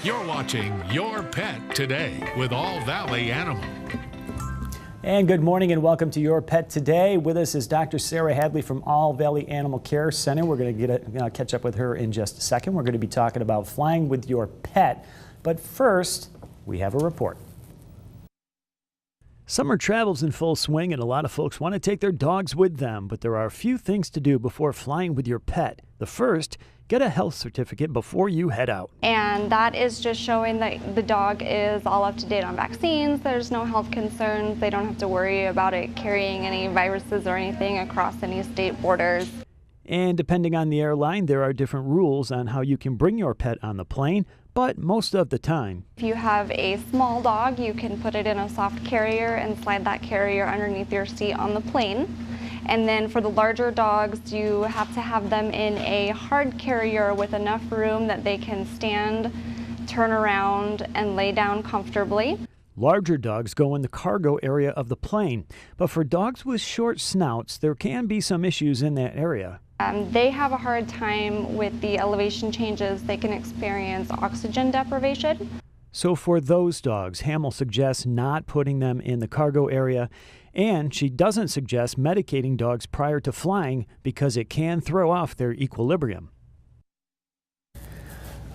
You're watching Your Pet Today with All Valley Animal. And good morning and welcome to Your Pet Today. With us is Dr. Sarah Hadley from All Valley Animal Care Center. We're going to catch up with her in just a second. We're going to be talking about flying with your pet. But first, we have a report. Summer travel's in full swing and a lot of folks want to take their dogs with them, but there are a few things to do before flying with your pet. The first, get a health certificate before you head out. And that is just showing that the dog is all up to date on vaccines, there's no health concerns, they don't have to worry about it carrying any viruses or anything across any state borders. And depending on the airline, there are different rules on how you can bring your pet on the plane, but most of the time. If you have a small dog, you can put it in a soft carrier and slide that carrier underneath your seat on the plane. And then for the larger dogs, you have to have them in a hard carrier with enough room that they can stand, turn around, and lay down comfortably. Larger dogs go in the cargo area of the plane, but for dogs with short snouts, there can be some issues in that area. They have a hard time with the elevation changes. They can experience oxygen deprivation. So for those dogs, Hamill suggests not putting them in the cargo area, and she doesn't suggest medicating dogs prior to flying because it can throw off their equilibrium.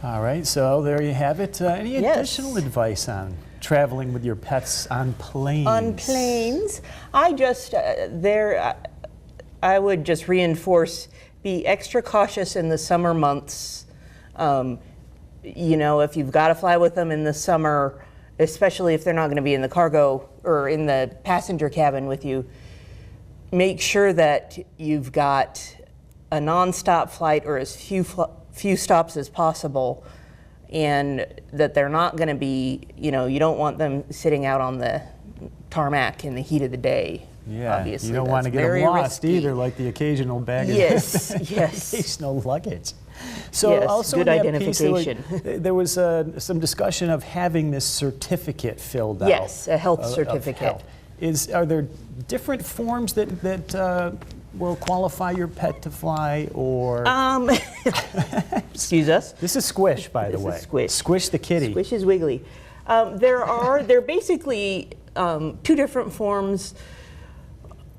All right, so there you have it. Any additional advice on traveling with your pets on planes? On planes, I would just reinforce, be extra cautious in the summer months. You know, if you've got to fly with them in the summer, especially if they're not going to be in the cargo or in the passenger cabin with you, make sure that you've got a nonstop flight or as few stops as possible, and that they're not going to be, you know, you don't want them sitting out on the tarmac in the heat of the day. Yeah, obviously, you don't want to get them lost risky. either, like the occasional baggage. Yes, yes. Occasional luggage. So yes, also good in that identification. piece, there was some discussion of having this certificate filled out. Yes, a health certificate. Are there different forms that will qualify your pet to fly, or? Excuse us. This is Squish, by the way. This is Squish. Squish the kitty. Squish is Wiggly. They're basically two different forms.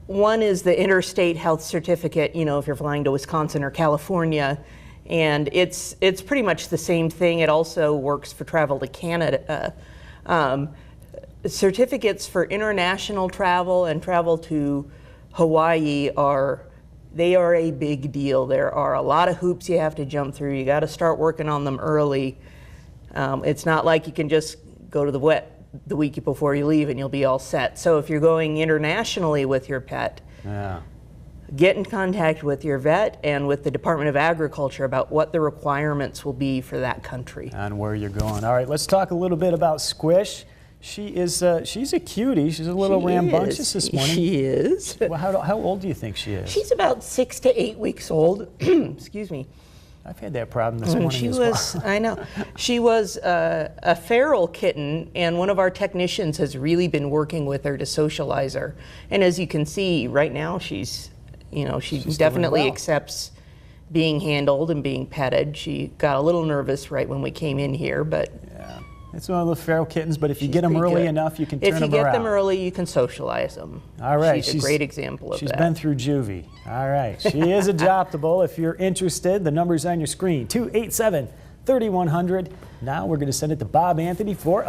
One is the interstate health certificate, you know, if you're flying to Wisconsin or California, and it's pretty much the same thing. It also works for travel to Canada. Certificates for international travel and travel to Hawaii are a big deal. There are a lot of hoops you have to jump through. You got to start working on them early. It's not like you can just go to the week before you leave and you'll be all set. So if you're going internationally with your pet, get in contact with your vet and with the Department of Agriculture about what the requirements will be for that country. And where you're going. All right, let's talk a little bit about Squish. She's a cutie. She's a little rambunctious this morning. She is. Well, how old do you think she is? She's about 6 to 8 weeks old. Excuse me. I've had that problem this morning as well. I know. She was a feral kitten, and one of our technicians has really been working with her to socialize her. And as you can see, right now she's definitely accepts being handled and being petted. She got a little nervous right when we came in here, but yeah, it's one of those feral kittens. But if you get them early enough, you can turn them around. If you get them early, you can socialize them. All right, she's a great example of that. She's been through juvie. All right, she is adoptable. If you're interested, the number's on your screen: 287-3100. Now we're going to send it to Bob Anthony for